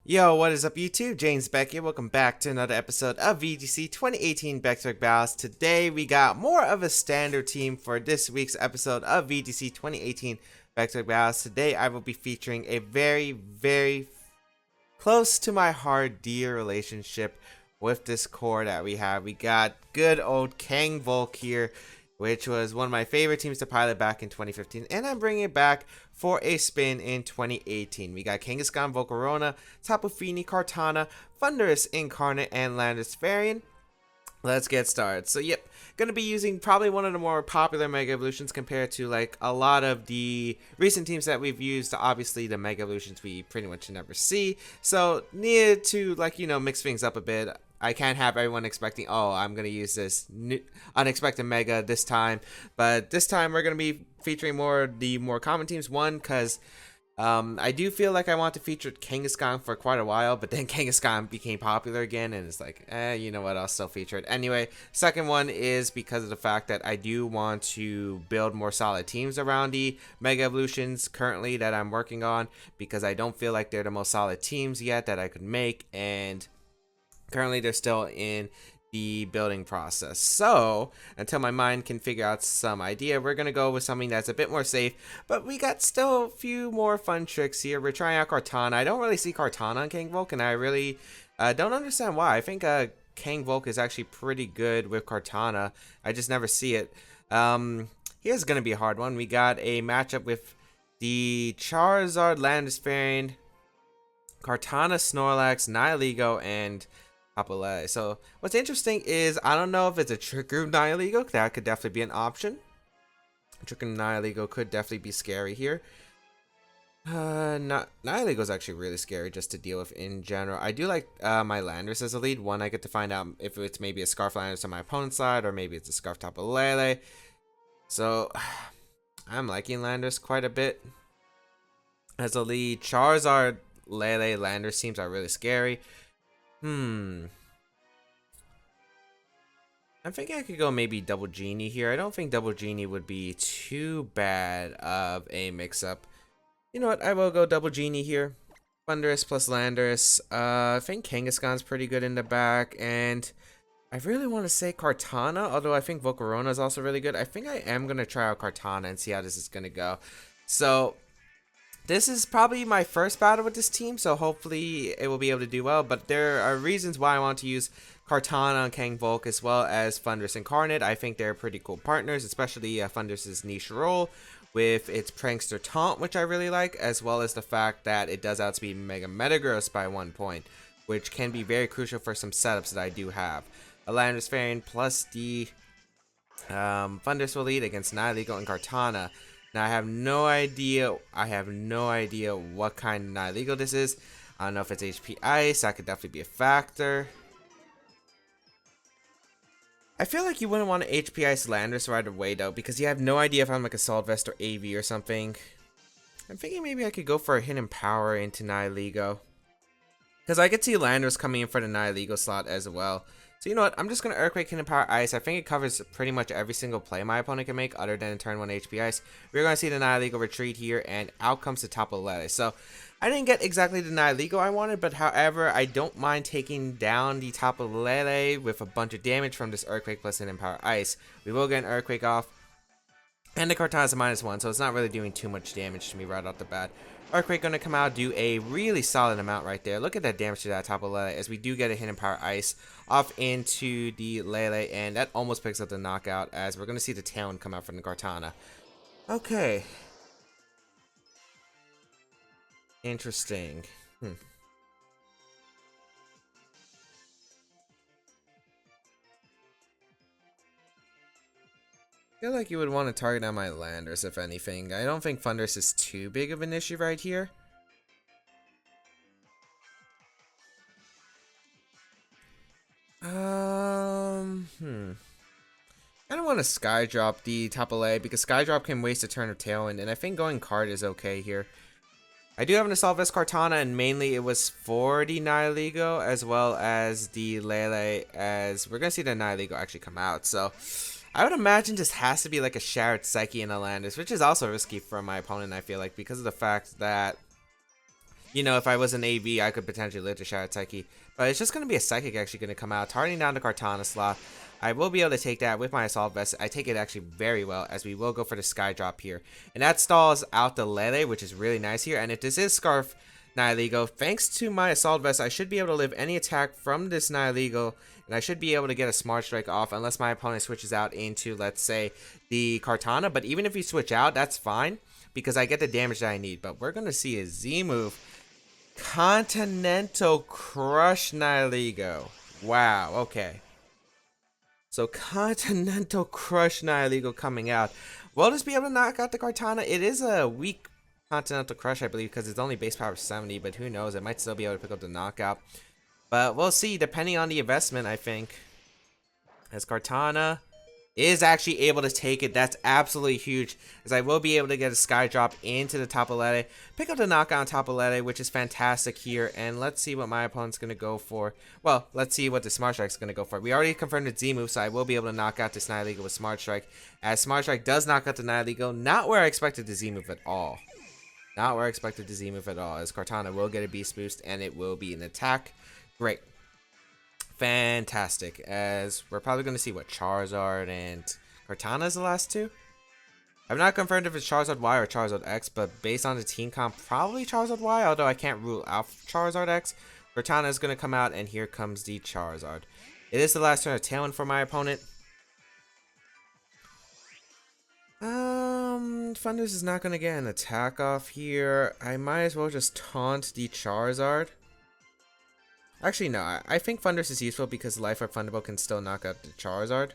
Yo, what is up YouTube? James Baek here. Welcome back to another episode of VGC 2018 Back Battles. Today we got more of a standard team for this week's episode of VGC 2018 Back Battles. Today I will be featuring a very close to my heart dear relationship with this core that we have. We got good old Kang Volk here, which was one of my favorite teams to pilot back in 2015, and I'm bringing it back for a spin in 2018. We got Kangaskhan Volcorona, Tapu Fini, Kartana, Thunderous Incarnate, and Landis Variant. Let's get started. So yep, gonna be using probably one of the more popular Mega Evolutions compared to like a lot of the recent teams that we've used. Obviously the Mega Evolutions we pretty much never see, so need to mix things up a bit. I can't have everyone expecting, oh, I'm going to use this new, unexpected Mega this time. But this time we're going to be featuring the more common teams. One, because I do feel like I want to feature Kangaskhan for quite a while. But then Kangaskhan became popular again. And it's like, you know what, I'll still feature it. Anyway, second one is because of the fact that I do want to build more solid teams around the Mega Evolutions currently that I'm working on. Because I don't feel like they're the most solid teams yet that I could make. And currently, they're still in the building process. So, until my mind can figure out some idea, we're going to go with something that's a bit more safe. But we got still a few more fun tricks here. We're trying out Kartana. I don't really see Kartana on Kang Volk, and I really don't understand why. I think Kang Volk is actually pretty good with Kartana. I just never see it. Here's going to be a hard one. We got a matchup with the Charizard, Landis Variant, Kartana, Snorlax, Nihilego, and so what's interesting is I don't know if it's a Trick Room Nihilego. That could definitely be an option. Trick Room Nihilego could definitely be scary here. Nihilego is actually really scary just to deal with in general. I do like my Landorus as a lead. One, I get to find out if it's maybe a Scarf Landorus on my opponent's side or maybe it's a Scarf Tapu Lele. So I'm liking Landorus quite a bit as a lead. Charizard, Lele, Landorus teams are really scary. I'm thinking I could go maybe Double Genie here. I don't think Double Genie would be too bad of a mix-up. You know what? I will go Double Genie here. Thunderous plus Landorus. I think Kangaskhan's pretty good in the back. And I really want to say Kartana, although I think Volcorona is also really good. I think I am going to try out Kartana and see how this is going to go. So this is probably my first battle with this team, so hopefully it will be able to do well. But there are reasons why I want to use Kartana on Kang Volk as well as Thunderous Incarnate. I think they're pretty cool partners, especially Thunderous's niche role with its Prankster Taunt, which I really like, as well as the fact that it does outspeed Mega Metagross by 1 point, which can be very crucial for some setups that I do have. A Landorus Variant plus the Thunderous will lead against Nihilego and Kartana. Now, I have no idea what kind of Nihilego this is. I don't know if it's HP Ice. That could definitely be a factor. I feel like you wouldn't want to HP Ice Landorus right away, though, because you have no idea if I'm like Assault Vest or AV or something. I'm thinking maybe I could go for a Hidden Power into Nihilego, because I could see Landorus coming in for the Nihilego slot as well. So you know what, I'm just going to Earthquake, Hidden Power, Ice. I think it covers pretty much every single play my opponent can make other than turn 1 HP Ice. We're going to see the Nihilego retreat here, and out comes the Tapu Lele. So I didn't get exactly the Nihilego I wanted, but however, I don't mind taking down the Tapu Lele with a bunch of damage from this Earthquake plus Hidden Power, Ice. We will get an Earthquake off, and the Kartana is a -1, so it's not really doing too much damage to me right off the bat. Earthquake going to come out, do a really solid amount right there. Look at that damage to that Tapu Lele as we do get a Hidden Power Ice off into the Lele, and that almost picks up the knockout as we're going to see the Tailwind come out from the Kartana. Okay. Interesting. I feel like you would want to target on my Landorus if anything. I don't think Thunderous is too big of an issue right here. I don't want to Sky Drop the Tapu Lele because Sky Drop can waste a turn of Tailwind, and I think going card is okay here. I do have an Assault Vest Kartana, and mainly it was for the Nihilego as well as the Lele, as we're going to see the Nihilego actually come out. So I would imagine this has to be like a Shattered Psyche and a Landorus, which is also risky for my opponent, I feel like, because of the fact that You know, if I was an AV, I could potentially live to Shadow Psyche. But it's just going to be a Psychic actually going to come out, targeting down the Kartana slot. I will be able to take that with my Assault Vest. I take it actually very well, as we will go for the Sky Drop here. And that stalls out the Lele, which is really nice here. And if this is Scarf Nihilego, thanks to my Assault Vest, I should be able to live any attack from this Nihilego. And I should be able to get a Smart Strike off, unless my opponent switches out into, let's say, the Kartana. But even if you switch out, that's fine, because I get the damage that I need. But we're going to see a Z move. Continental Crush Nihilego. Wow, okay. So Continental Crush Nihilego coming out. Will this be able to knock out the Kartana? It is a weak Continental Crush, I believe, because it's only base power 70, but who knows? It might still be able to pick up the knockout. But we'll see, depending on the investment, I think. As Kartana is actually able to take it. That's absolutely huge, as I will be able to get a Sky Drop into the Tapu Lele, pick up the knockout on Tapu Lele, which is fantastic here. And let's see what my opponent's going to go for. Well, let's see what the Smart Strike's going to go for. We already confirmed the Z move, so I will be able to knock out this Nihilego with Smart Strike, as Smart Strike does knock out the Nihilego. Not where I expected the Z move at all. Not where I expected the Z move at all, as Kartana will get a Beast Boost, and it will be an attack. Great. Fantastic, as we're probably going to see what Charizard and Kartana is the last two. I've not confirmed if it's Charizard Y or Charizard X, but based on the team comp, probably Charizard Y, although I can't rule out Charizard X. Kartana is going to come out, and here comes the Charizard. It is the last turn of Tailwind for my opponent. Thunders is not going to get an attack off here. I might as well just taunt the Charizard. Actually, no. I think Thunders is useful because Life Orb Thunderbolt can still knock out the Charizard.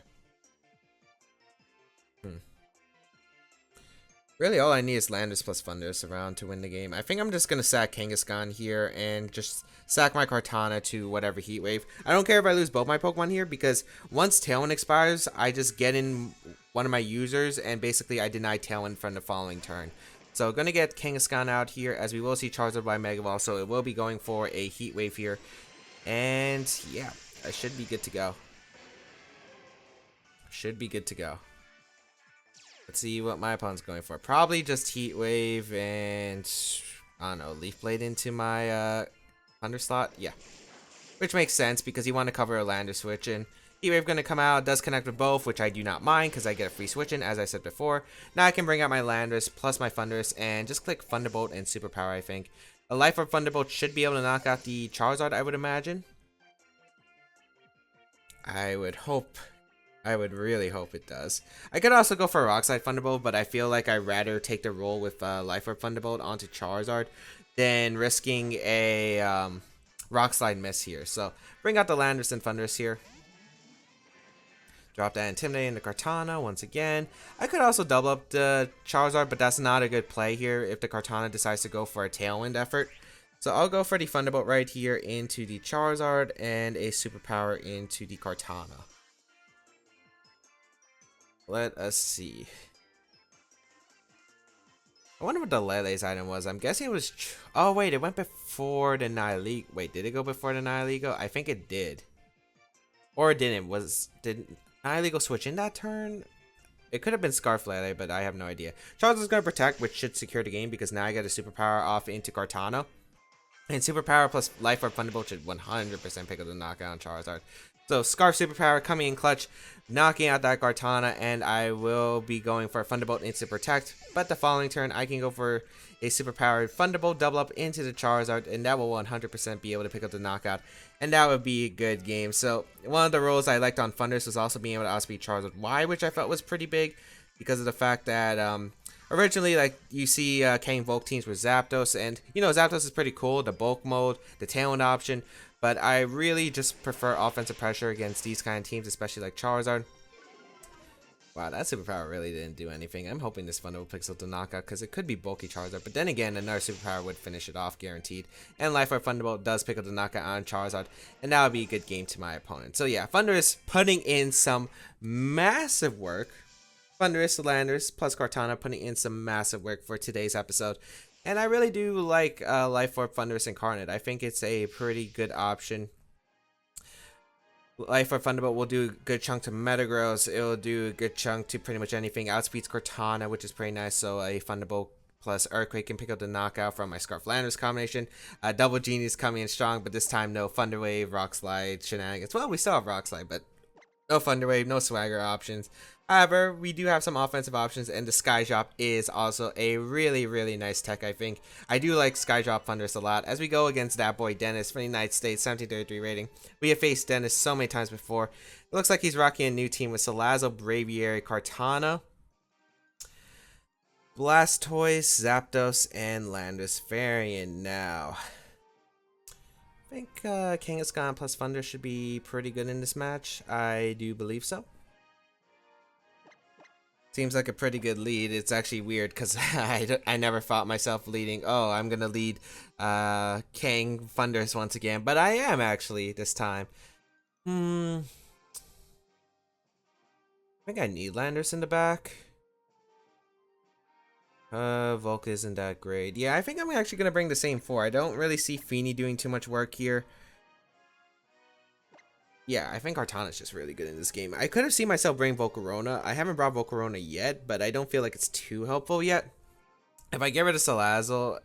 Really, all I need is Landers plus Thunders around to win the game. I think I'm just going to sack Kangaskhan here and just sack my Kartana to whatever Heat Wave. I don't care if I lose both my Pokemon here, because once Tailwind expires, I just get in one of my users and basically I deny Tailwind from the following turn. So going to get Kangaskhan out here, as we will see Charizard by Mega Ball, so it will be going for a Heat Wave here. And yeah, I should be good to go. Should be good to go. Let's see what my opponent's going for. Probably just Heat Wave and, I don't know, Leaf Blade into my Thunder slot. Yeah. Which makes sense because you want to cover a Lander switch. And Heat Wave going to come out. Does connect with both, which I do not mind because I get a free switch in, as I said before. Now I can bring out my Landers plus my Thunders and just click Thunderbolt and Superpower, I think. A Life Orb Thunderbolt should be able to knock out the Charizard, I would imagine. I would hope. I would really hope it does. I could also go for a Rock Slide Thunderbolt, but I feel like I'd rather take the roll with Life Orb Thunderbolt onto Charizard than risking a Rock Slide miss here. So bring out the Landers and Thunders here. Drop that Intimidate into Kartana once again. I could also double up the Charizard, but that's not a good play here if the Kartana decides to go for a Tailwind effort. So I'll go for the Thunderbolt right here into the Charizard and a Superpower into the Kartana. Let us see. I wonder what the Lele's item was. I'm guessing it was... Oh, wait. It went before the Nihilego. Wait, did it go before the Nihilego? I think it did. Or it didn't. Did Nihilego switch in that turn? It could have been Scarf Lele, but I have no idea. Charizard's going to protect, which should secure the game because now I get a Superpower off into Kartana. And Superpower plus Life Orb Thunderbolt should 100% pick up the knockout on Charizard. So Scarf Superpower coming in clutch, knocking out that Kartana, and I will be going for a Thunderbolt Instant Protect. But the following turn, I can go for a Superpowered Thunderbolt double up into the Charizard, and that will 100% be able to pick up the knockout, and that would be a good game. So one of the roles I liked on Thunders was also being able to outspeed Charizard Y, which I felt was pretty big because of the fact that originally, like, you see King Volk teams with Zapdos, and you know Zapdos is pretty cool, the bulk mode, the Tailwind option. But I really just prefer offensive pressure against these kind of teams, especially like Charizard. Wow, that Superpower really didn't do anything. I'm hoping this Thunderbolt picks up the knockout because it could be bulky Charizard. But then again, another Superpower would finish it off guaranteed. And Life Orb Thunderbolt does pick up the knockout on Charizard. And that would be a good game to my opponent. So yeah, Thunder is putting in some massive work. Thundurus, Landers, plus Kartana putting in some massive work for today's episode. And I really do like Life Orb Thundurus Incarnate. I think it's a pretty good option. Life Orb Thunderbolt will do a good chunk to Metagross. It will do a good chunk to pretty much anything. Outspeeds Cortana, which is pretty nice. So a Thunderbolt plus Earthquake can pick up the knockout from my Scarf Landers combination. Double Genies coming in strong, but this time no Thunder Wave, Rock Slide, shenanigans. Well, we still have Rock Slide, but no Thunder Wave, no Swagger options. However, we do have some offensive options, and the Sky Drop is also a really, really nice tech, I think. I do like Sky Drop Thundurus a lot. As we go against that boy Dennis from the United States, 1733 rating. We have faced Dennis so many times before. It looks like he's rocking a new team with Salazzle, Braviary, Kartana, Blastoise, Zapdos, and Landorus variant now. I think Kangaskhan plus Thunder should be pretty good in this match. I do believe so. Seems like a pretty good lead. It's actually weird because I never thought myself leading. Oh, I'm going to lead Kang Thundurus once again. But I am actually this time. I think I need Landorus in the back. Volk isn't that great. Yeah, I think I'm actually going to bring the same four. I don't really see Feeny doing too much work here. Yeah, I think Kartana's just really good in this game. I could have seen myself bring Volcorona. I haven't brought Volcorona yet, but I don't feel like it's too helpful yet. If I get rid of Salazzle,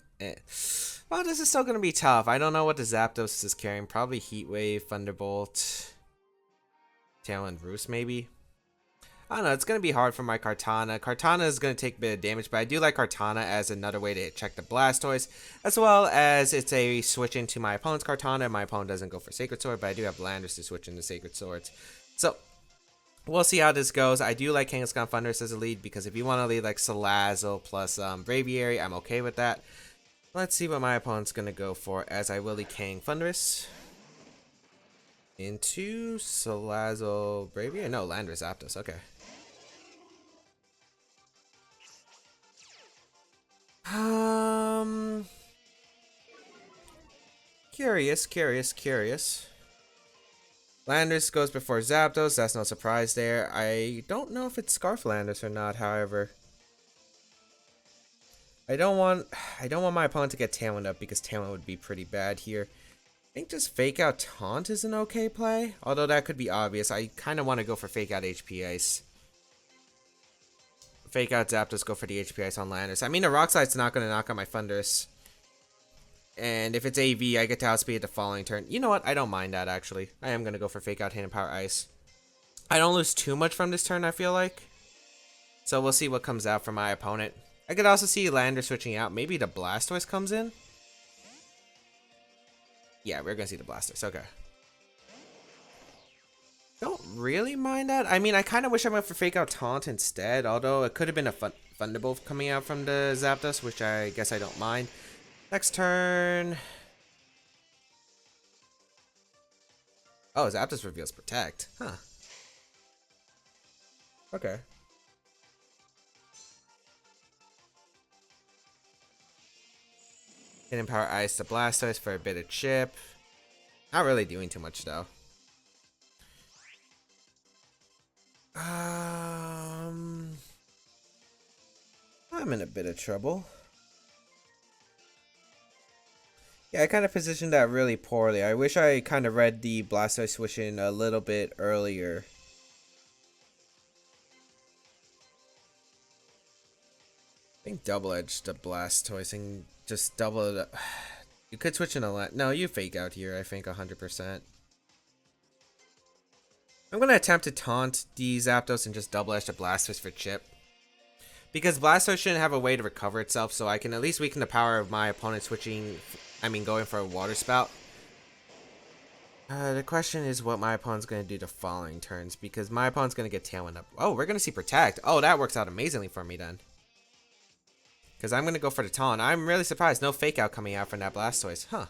well, this is still going to be tough. I don't know what the Zapdos is carrying. Probably Heat Wave, Thunderbolt, Tailwind Roost maybe. I don't know, it's going to be hard for my Kartana. Kartana is going to take a bit of damage, but I do like Kartana as another way to check the Blastoise, as well as it's a switch into my opponent's Kartana. My opponent doesn't go for Sacred Sword, but I do have Landorus to switch into Sacred Swords. So, we'll see how this goes. I do like Kangaskhan Thundurus as a lead, because if you want to lead like Salazzle plus Braviary, I'm okay with that. Let's see what my opponent's going to go for, as I will lead Kang Thundurus into Salazzle Braviary. No, Landorus Zapdos, okay. Curious. Landorus goes before Zapdos. That's no surprise there. I don't know if it's Scarf Landorus or not, however. I don't want my opponent to get Tailwind up, because Tailwind would be pretty bad here. I think just Fake Out Taunt is an okay play, although that could be obvious. I kind of want to go for Fake Out HP Ice. Fake Out Zapdos, go for the HP Ice on Landorus. I mean, the Rock Slide's not going to knock out my Thundurus. And if it's AV, I get to outspeed the following turn. You know what? I don't mind that, actually. I am going to go for Fake Out Hidden Power Ice. I don't lose too much from this turn, I feel like. So we'll see what comes out for my opponent. I could also see Landorus switching out. Maybe the Blastoise comes in. Yeah, we're going to see the Blastoise. Okay. Don't really mind that. I mean, I kind of wish I went for Fake Out Taunt instead, although it could have been a Thunderbolt coming out from the Zapdos, which I guess I don't mind. Next turn. Oh, Zapdos reveals Protect. Huh. Okay. Hidden Power Ice to Blastoise for a bit of chip. Not really doing too much, though. I'm in a bit of trouble. Yeah, I kind of positioned that really poorly. I wish I kind of read the Blastoise switch in a little bit earlier. I think double edge the Blastoise and just double it up. You could switch in a lot. No, you Fake Out here, I think 100%. I'm going to attempt to taunt the Zapdos and just double edge the Blastoise for chip. Because Blastoise shouldn't have a way to recover itself, so I can at least weaken the power of my opponent going for a Water Spout. The question is what my opponent's going to do the following turns, because my opponent's going to get Tailwind up. Oh, we're going to see Protect. Oh, that works out amazingly for me then. Because I'm going to go for the taunt. I'm really surprised. No Fake Out coming out from that Blastoise. Huh.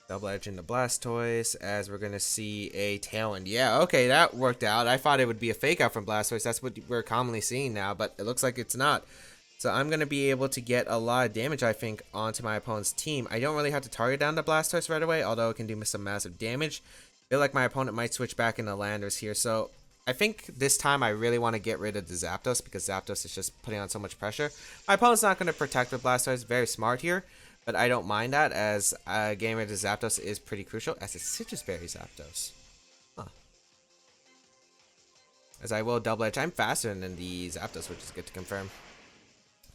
Double Edge into Blastoise, as we're going to see a Tailwind. Yeah, okay, that worked out. I thought it would be a Fake Out from Blastoise. That's what we're commonly seeing now, but it looks like it's not. So I'm going to be able to get a lot of damage, I think, onto my opponent's team. I don't really have to target down the Blastoise right away, although it can do some massive damage. I feel like my opponent might switch back into Landorus here, so I think this time I really want to get rid of the Zapdos, because Zapdos is just putting on so much pressure. My opponent's not going to protect with Blastoise. Very smart here. But I don't mind that, as getting rid of Zapdos is pretty crucial, as a Citrus Berry Zapdos. Huh. As I will double edge. I'm faster than the Zapdos, which is good to confirm.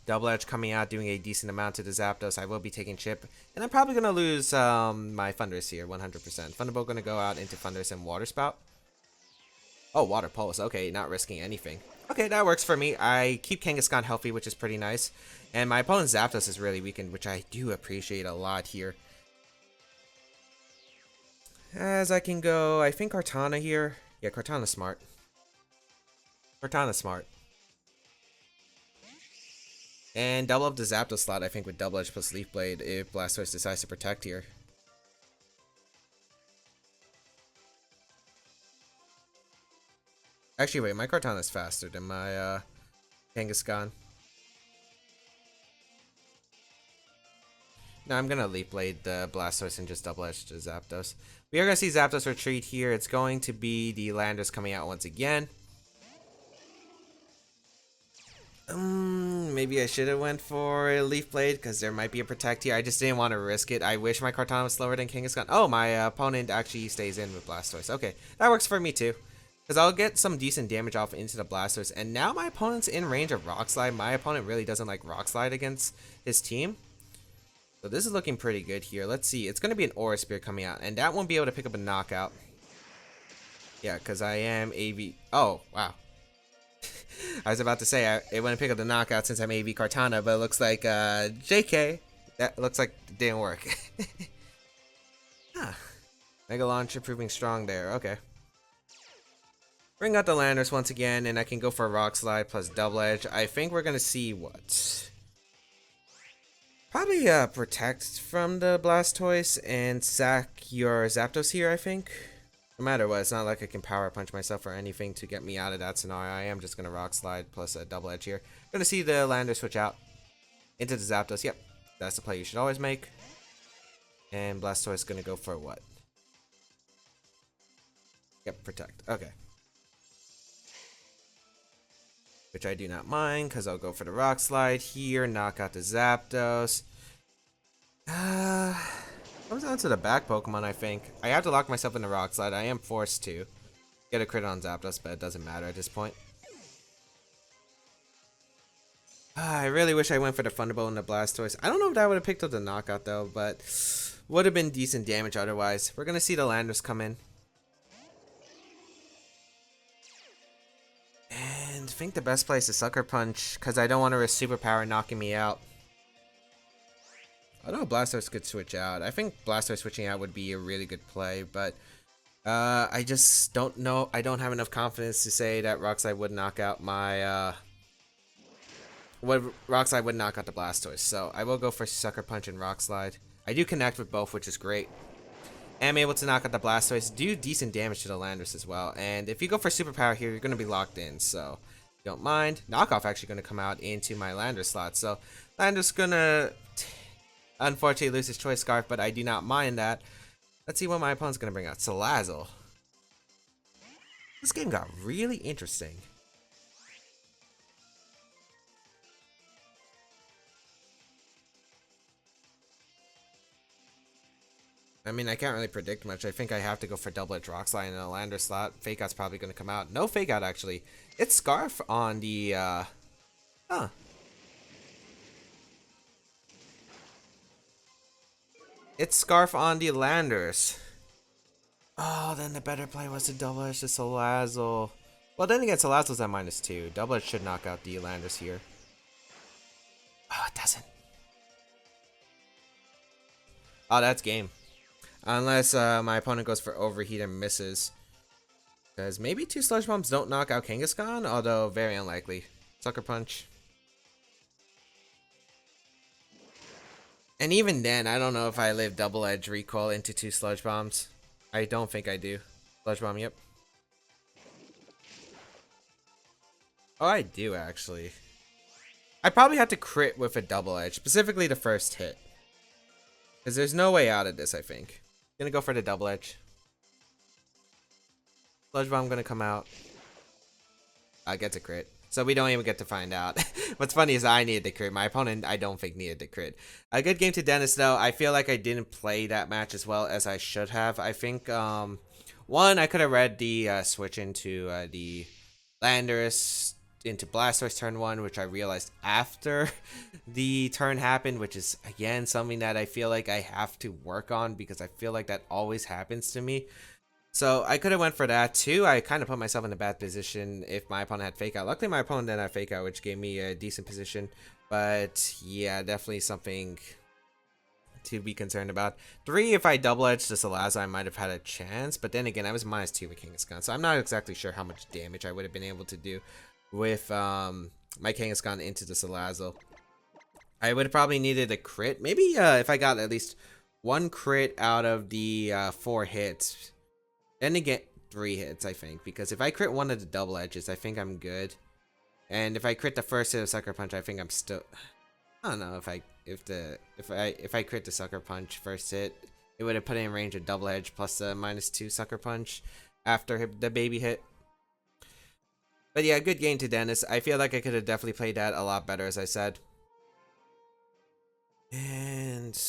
Double Edge coming out, doing a decent amount to the Zapdos. I will be taking Chip. And I'm probably going to lose my Thundurus here, 100%. Thunderbolt going to go out into Thundurus and Water Spout. Oh, Water Pulse. Okay, not risking anything. Okay, that works for me. I keep Kangaskhan healthy, which is pretty nice. And my opponent's Zapdos is really weakened, which I do appreciate a lot here. As I can go, I think Kartana here. Yeah, Kartana's smart. Kartana's smart. And double up the Zapdos slot, I think, with Double Edge plus Leaf Blade if Blastoise decides to protect here. Actually, wait, my Kartana's faster than my Kangaskhan. No, I'm going to Leaf Blade the Blastoise and just Double Edge the Zapdos. We are going to see Zapdos retreat here. It's going to be the Landers coming out once again. Maybe I should have went for a Leaf Blade because there might be a Protect here. I just didn't want to risk it. I wish my Kartana was slower than Kangaskhan. Oh, my opponent actually stays in with Blastoise. Okay, that works for me too. Because I'll get some decent damage off into the Blastoise. And now my opponent's in range of Rock Slide. My opponent really doesn't like Rock Slide against his team. So this is looking pretty good here. Let's see. It's going to be an Aura Spear coming out. And that won't be able to pick up a knockout. Yeah, because I am AV... Oh, wow. I was about to say it wouldn't pick up the knockout since I'm AV Kartana, but it looks like JK. That looks like it didn't work. Huh. Mega Launcher proving strong there. Okay. Bring out the Landers once again, and I can go for a Rock Slide plus Double Edge. I think we're gonna see what? Probably Protect from the Blastoise and sack your Zapdos here, I think. No matter what, it's not like I can Power Punch myself or anything to get me out of that scenario. I am just going to Rock Slide plus a Double Edge here. Going to see the Lander switch out into the Zapdos. Yep, that's the play you should always make. And Blastoise going to go for what? Yep, Protect. Okay. Which I do not mind because I'll go for the Rock Slide here. Knock out the Zapdos. Comes down to the back Pokemon, I think. I have to lock myself in the Rock Slide. I am forced to get a crit on Zapdos, but it doesn't matter at this point. I really wish I went for the Thunderbolt and the Blastoise. I don't know if that would have picked up the knockout, though, but would have been decent damage otherwise. We're going to see the Landers come in. And I think the best play is to Sucker Punch, because I don't want to risk Superpower knocking me out. I know Blastoise could switch out. I think Blastoise switching out would be a really good play, but I just don't know. I don't have enough confidence to say that Rock Slide would knock out my Rock Slide would knock out the Blastoise. So I will go for Sucker Punch and Rock Slide. I do connect with both, which is great. And I'm able to knock out the Blastoise, do decent damage to the Landers as well. And if you go for Superpower here, you're going to be locked in. So don't mind. Knockoff actually going to come out into my Lander slot. So Lander's going to unfortunately lose his Choice Scarf, but I do not mind that. Let's see what my opponent's going to bring out. Salazzle. This game got really interesting. I mean, I can't really predict much. I think I have to go for Double Edge Rock Slide in a Lander slot. Fake Out's probably going to come out. No Fake Out, actually. It's Scarf on the... Huh. It's Scarf on the Landers. Oh, then the better play was to Double Edge the Salazzle. Well, then again, Salazzle's at -2. Double Edge should knock out the Landers here. Oh, it doesn't. Oh, that's game. Unless my opponent goes for Overheat and misses. Because maybe 2 Sludge Bombs don't knock out Kangaskhan, although very unlikely. Sucker Punch. And even then, I don't know if I live Double Edge recoil into 2 Sludge Bombs. I don't think I do. Sludge Bomb, yep. Oh, I do, actually. I probably have to crit with a Double Edge, specifically the first hit. Because there's no way out of this, I think. Gonna go for the Double Edge. Sludge Bomb gonna come out. Gets a crit. So we don't even get to find out. What's funny is I needed the crit. My opponent, I don't think, needed the crit. A good game to Dennis, though. I feel like I didn't play that match as well as I should have. I think, one, I could have read the switch into the Landers into Blastoise turn 1, which I realized after the turn happened, which is again something that I feel like I have to work on because I feel like that always happens to me. So I could have went for that too. I kind of put myself in a bad position if my opponent had Fake Out. Luckily my opponent didn't have Fake Out, which gave me a decent position. But yeah, definitely something to be concerned about. 3, if I double edged the Salazzle, I might have had a chance. But then again, I was -2 with Kangaskhan, so I'm not exactly sure how much damage I would have been able to do with my Kangaskhan into the Salazzle. I would have probably needed a crit. Maybe if I got at least 1 crit out of the 4 hits. Then again, 3 hits, I think. Because if I crit 1 of the double edges, I think I'm good. And if I crit the first hit of Sucker Punch, I think I'm still... I don't know if I crit the Sucker Punch first hit, it would have put it in range of double edge plus the -2 Sucker Punch after the baby hit. But yeah, good game to Dennis. I feel like I could have definitely played that a lot better, as I said. And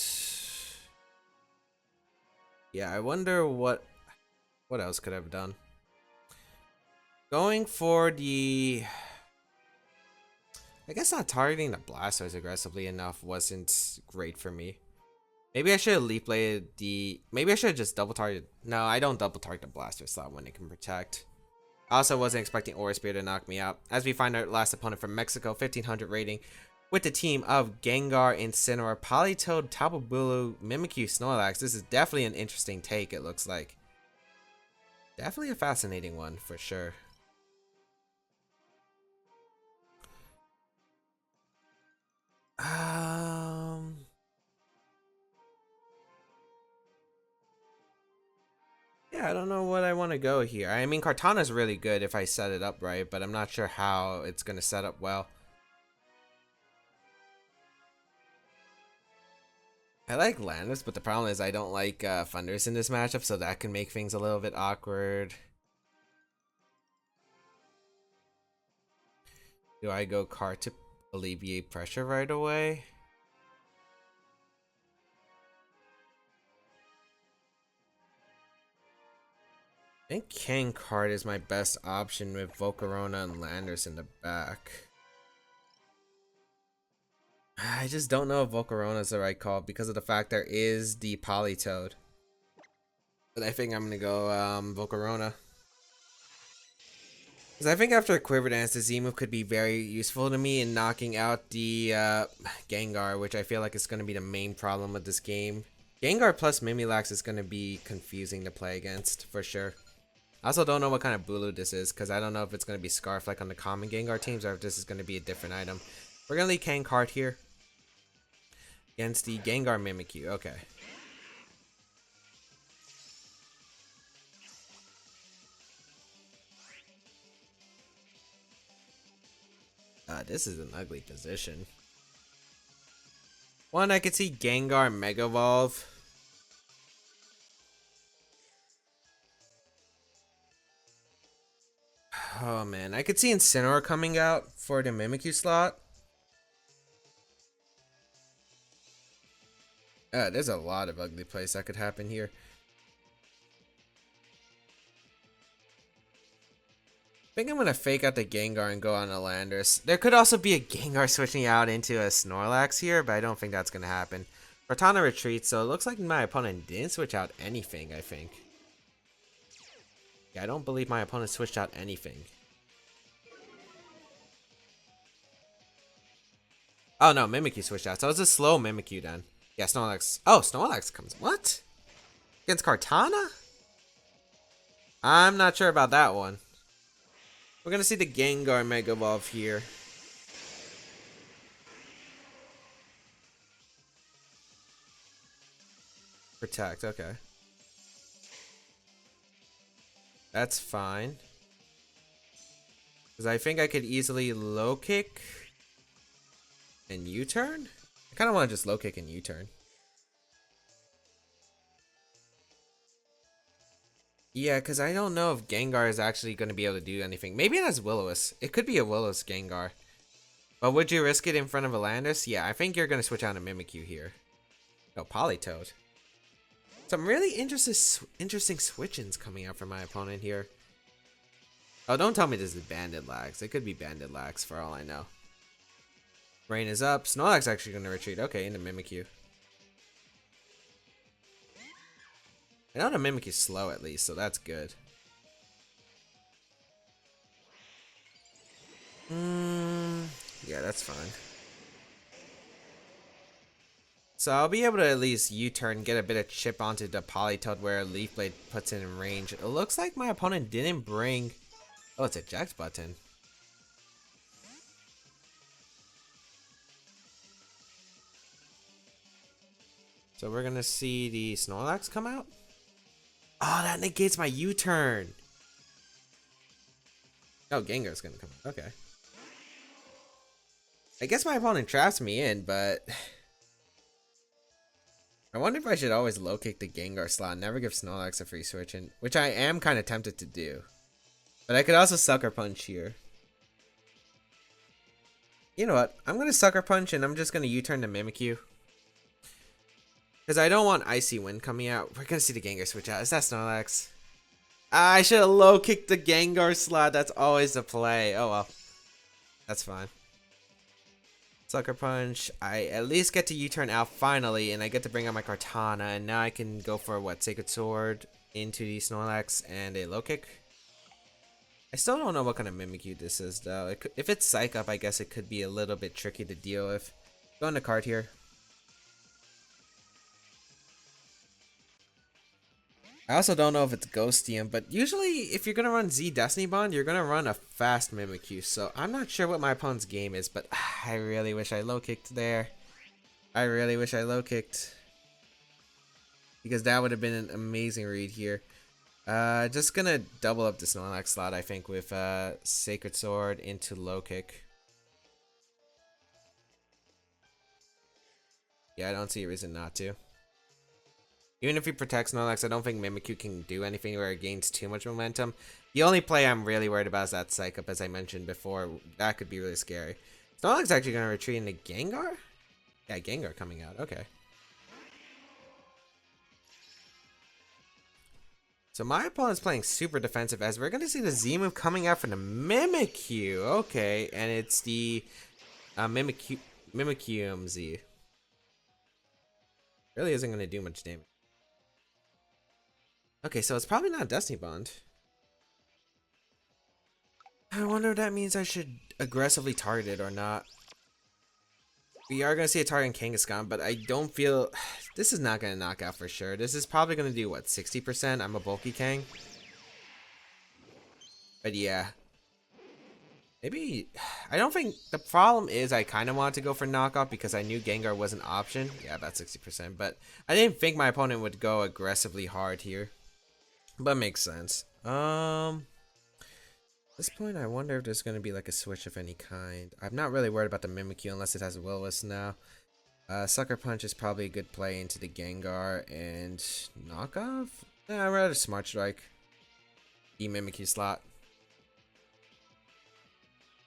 yeah, I wonder what else could I have done. Going for the... I guess not targeting the Blastoise aggressively enough wasn't great for me. Maybe I should have leaf bladed the... Maybe I should have just double targeted... No, I don't double target the Blastoise slot when it can protect. I also wasn't expecting Aura Spear to knock me out. As we find our last opponent from Mexico, 1500 rating, with the team of Gengar, Incineroar, Politoed, Tapu Bulu, Mimikyu, Snorlax. This is definitely an interesting take, it looks like. Definitely a fascinating one, for sure. Yeah, I don't know what I want to go here. I mean, Kartana's really good if I set it up right, but I'm not sure how it's going to set up well. I like Landis, but the problem is I don't like Thundurus in this matchup, so that can make things a little bit awkward. Do I go Cart to alleviate pressure right away? I think King Card is my best option with Volcorona and Landers in the back. I just don't know if Volcorona is the right call because of the fact there is the Politoed. But I think I'm going to go Volcorona. Because I think after a Quiver Dance, the Z move could be very useful to me in knocking out the Gengar, which I feel like is going to be the main problem with this game. Gengar plus Mimilax is going to be confusing to play against, for sure. I also don't know what kind of Bulu this is, because I don't know if it's going to be Scarf like on the common Gengar teams, or if this is going to be a different item. We're going to leave Kang Card here. Against the Gengar Mimikyu, okay. This is an ugly position. One, I could see Gengar Mega Evolve. Oh man, I could see Incineroar coming out for the Mimikyu slot. There's a lot of ugly plays that could happen here. I think I'm gonna fake out the Gengar and go on a Landorus. There could also be a Gengar switching out into a Snorlax here, but I don't think that's gonna happen. Cortana retreats, so it looks like my opponent didn't switch out anything, I think. Yeah, I don't believe my opponent switched out anything. Oh no, Mimikyu switched out, so it's a slow Mimikyu then. Yeah, Snorlax. Oh, Snorlax comes. What? Against Kartana? I'm not sure about that one. We're gonna see the Gengar Mega Evolve here. Protect, okay. That's fine. Because I think I could easily low kick and U-turn. I kind of want to just low kick and U-turn. Yeah, because I don't know if Gengar is actually going to be able to do anything. Maybe it has Will-O-Wisp. It could be a Will-O-Wisp Gengar. But would you risk it in front of a Landorus? Yeah, I think you're going to switch out a Mimikyu here. No, Politoed. Some really interesting switch-ins coming out from my opponent here. Oh, don't tell me this is banded lags. It could be banded lags for all I know. Rain is up. Snorlax actually going to retreat. Okay, into Mimikyu. I know the Mimikyu's slow at least, so that's good. Yeah, that's fine. So I'll be able to at least U-turn, get a bit of chip onto the Politoed where Leaf Blade puts it in range. It looks like my opponent didn't bring... Oh, it's a eject button. So we're gonna see the Snorlax come out? Oh, that negates my U-turn. Oh, Gengar's gonna come out. Okay. I guess my opponent traps me in, but... I wonder if I should always low kick the Gengar slot and never give Snorlax a free switch in, which I am kind of tempted to do. But I could also Sucker Punch here. You know what? I'm going to Sucker Punch and I'm just going to U-turn to Mimikyu. Because I don't want Icy Wind coming out. We're going to see the Gengar switch out. Is that Snorlax? I should have low kicked the Gengar slot. That's always the play. Oh well. That's fine. Sucker Punch. I at least get to U-turn out finally, and I get to bring out my Kartana, and now I can go for what, Sacred Sword into the Snorlax and a low kick. I still don't know what kind of Mimikyu this is though. If it's Psych Up, I guess it could be a little bit tricky to deal with. Go on the card here. I also don't know if it's Ghostium, but usually if you're going to run Z Destiny Bond, you're going to run a fast Mimikyu. So I'm not sure what my opponent's game is, but I really wish I low kicked there. I really wish I low kicked. Because that would have been an amazing read here. Just going to double up the Snorlax slot, I think, with Sacred Sword into low kick. Yeah, I don't see a reason not to. Even if he protects Snorlax, I don't think Mimikyu can do anything where it gains too much momentum. The only play I'm really worried about is that Psych Up, as I mentioned before. That could be really scary. Snorlax actually going to retreat into Gengar? Yeah, Gengar coming out. Okay. So my opponent's playing super defensive as we're going to see the Z move coming out from the Mimikyu. Okay, and it's the Mimikyu Z. Really isn't going to do much damage. Okay, so it's probably not Destiny Bond. I wonder if that means I should aggressively target it or not. We are going to see a target in Kangaskhan, but I don't feel... This is not going to knock out for sure. This is probably going to do, what, 60%? I'm a bulky Kang. But yeah. Maybe... I don't think... The problem is I kind of wanted to go for knockoff because I knew Gengar was an option. Yeah, about 60%. But I didn't think my opponent would go aggressively hard here. But makes sense. At this point, I wonder if there's going to be like a switch of any kind. I'm not really worried about the Mimikyu unless it has Will-O-Wisp now. Sucker Punch is probably a good play into the Gengar and knockoff. Nah, I'd rather Smart Strike. The Mimikyu slot.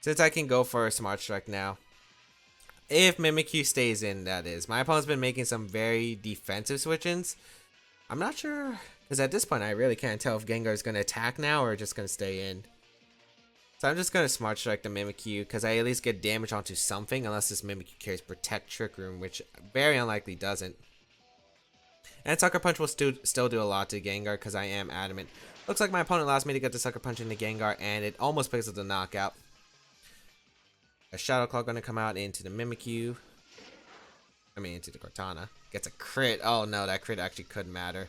Since I can go for a Smart Strike now. If Mimikyu stays in, that is. My opponent's been making some very defensive switch-ins. I'm not sure, because at this point I really can't tell if Gengar is going to attack now or just going to stay in. So I'm just going to Smart Strike the Mimikyu, because I at least get damage onto something, unless this Mimikyu carries Protect Trick Room, which very unlikely doesn't. And Sucker Punch will still do a lot to Gengar, because I am adamant. Looks like my opponent allows me to get the Sucker Punch into Gengar, and it almost picks up the knockout. A Shadow Claw going to come out into the Mimikyu. I mean, into the Cortana. Gets a crit. Oh no, that crit actually could matter.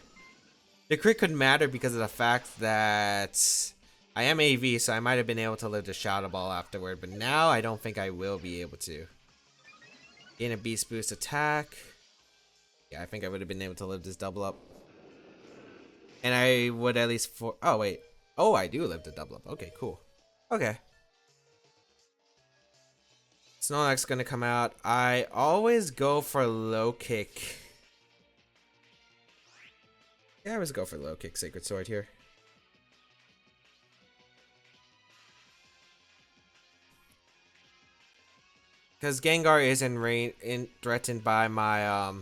The crit could matter because of the fact that I am AV, so I might have been able to live the Shadow Ball afterward, but now I don't think I will be able to. Gain a Beast Boost attack. Yeah, I think I would have been able to live this double up. And I would at least oh wait. Oh, I do live the double up. Okay, cool. Okay. Snorlax gonna come out. I always go for low kick. Yeah, I always go for low kick Sacred Sword here. Because Gengar is threatened by my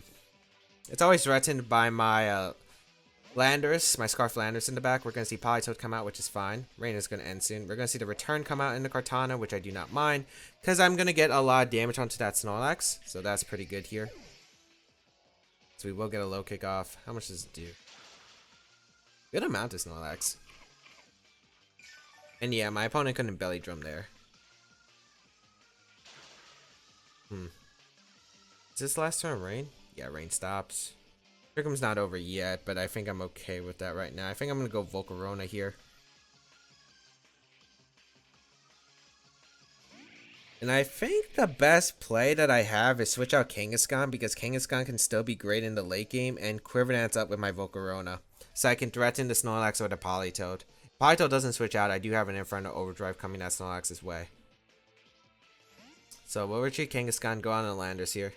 it's always threatened by my Landers, my Scarf Landers in the back. We're going to see Politoed come out, which is fine. Rain is going to end soon. We're going to see the Return come out in the Kartana, which I do not mind, because I'm going to get a lot of damage onto that Snorlax, so that's pretty good here. So we will get a low kick off. How much does it do? Good amount of Snorlax. And yeah, my opponent couldn't belly drum there. Is this last turn Rain? Yeah, Rain stops. Trickham's not over yet, but I think I'm okay with that right now. I think I'm going to go Volcorona here. And I think the best play that I have is switch out Kangaskhan, because Kangaskhan can still be great in the late game, and Quiver Dance up with my Volcorona. So I can threaten the Snorlax or the Politoed. If Politoed doesn't switch out, I do have an Inferno Overdrive coming at Snorlax's way. So we'll retreat Kangaskhan, go on the Landers here.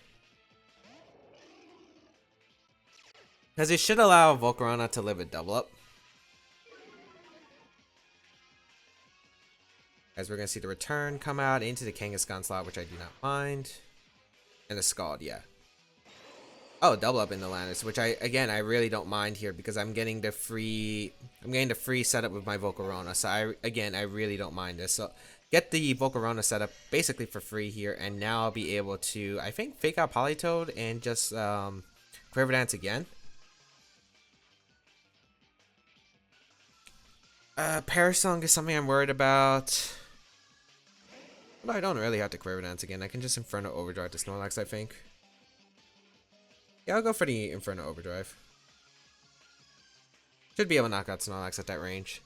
Because it should allow Volcorona to live a double up. As we're going to see the Return come out into the Kangaskhan slot, which I do not mind. And a Scald, yeah. Oh, double up in the Landers, which I really don't mind here, because I'm getting the free setup with my Volcorona. So I really don't mind this. So get the Volcorona setup basically for free here, and now I'll be able to, I think, fake out Politoed and just Quiver Dance again. Parasong is something I'm worried about. But I don't really have to Quiver Dance again. I can just Inferno Overdrive to Snorlax, I think. Yeah, I'll go for the Inferno Overdrive. Should be able to knock out Snorlax at that range.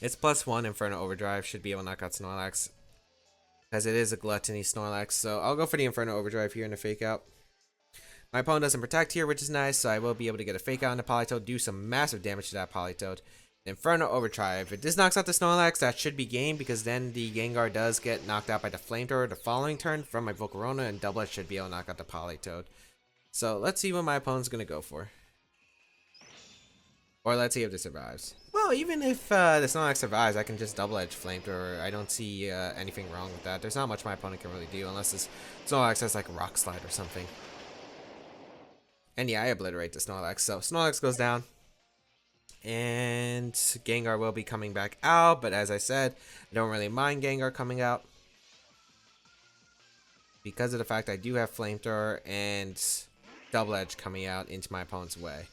It's +1 Inferno Overdrive. Should be able to knock out Snorlax, as it is a Gluttony Snorlax. So I'll go for the Inferno Overdrive here in the fake out. My opponent doesn't protect here, which is nice, so I will be able to get a fake out on the Politoed, do some massive damage to that Politoed. Inferno Overdrive. If this knocks out the Snorlax, that should be game, because then the Gengar does get knocked out by the Flamethrower the following turn from my Volcarona, and Double Edge should be able to knock out the Politoed. So let's see what my opponent's going to go for. Or let's see if this survives. Well, even if the Snorlax survives, I can just Double Edge Flamethrower. I don't see anything wrong with that. There's not much my opponent can really do, unless this Snorlax has like a Rock Slide or something. And yeah, I obliterate the Snorlax. So Snorlax goes down. And Gengar will be coming back out, but as I said, I don't really mind Gengar coming out, because of the fact I do have Flamethrower and Double Edge coming out into my opponent's way.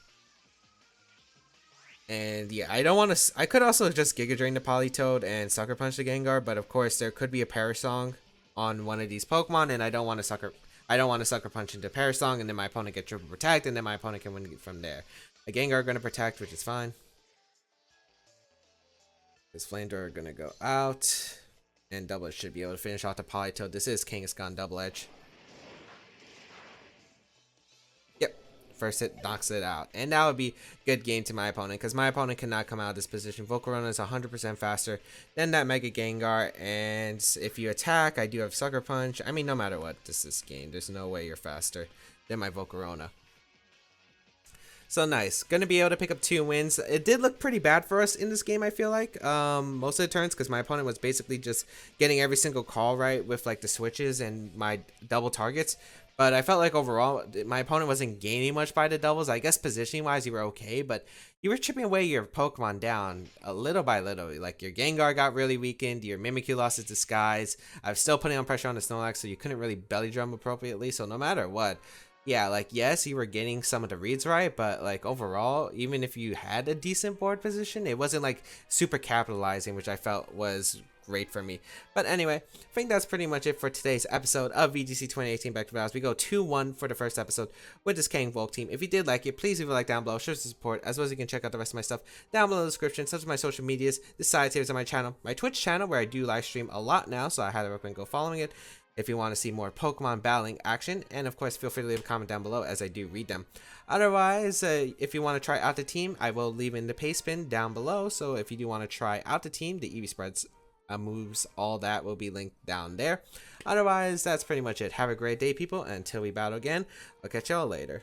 And yeah, I don't want to. I could also just Giga Drain the Politoed and Sucker Punch the Gengar, but of course there could be a Parasong on one of these Pokemon, and I don't want to Sucker Punch into Parasong, and then my opponent get Triple Protect, and then my opponent can win from there. A Gengar going to protect, which is fine. This Flamethrower going to go out. And Double Edge should be able to finish off the Politoed. This is Kangaskhan Double Edge. Yep. First hit knocks it out. And that would be good game to my opponent, because my opponent cannot come out of this position. Volcarona is 100% faster than that Mega Gengar. And if you attack, I do have Sucker Punch. I mean, no matter what, this game, there's no way you're faster than my Volcarona. So nice. Going to be able to pick up 2 wins. It did look pretty bad for us in this game, I feel like. Most of the turns, because my opponent was basically just getting every single call right with like the switches and my double targets. But I felt like overall, my opponent wasn't gaining much by the doubles. I guess positioning-wise, you were okay, but you were chipping away your Pokemon down a little by little. Like your Gengar got really weakened, your Mimikyu lost its disguise. I was still putting on pressure on the Snorlax, so you couldn't really belly drum appropriately. So no matter what, yeah, like, yes, you were getting some of the reads right, but, like, overall, even if you had a decent board position, it wasn't, like, super capitalizing, which I felt was great for me. But anyway, I think that's pretty much it for today's episode of VGC 2018 Back to Battles. We go 2-1 for the first episode with this Kang Volk team. If you did like it, please leave a like down below, show some support, as well as you can check out the rest of my stuff down below in the description, such as my social medias, the side tiers on my channel, my Twitch channel, where I do live stream a lot now, so I highly recommend go following it if you want to see more Pokemon battling action. And of course, feel free to leave a comment down below, as I do read them. Otherwise, if you want to try out the team, I will leave in the paste bin down below. So if you do want to try out the team, the EV spreads, moves, all that will be linked down there. Otherwise, that's pretty much it. Have a great day, people. Until we battle again, I'll catch y'all later.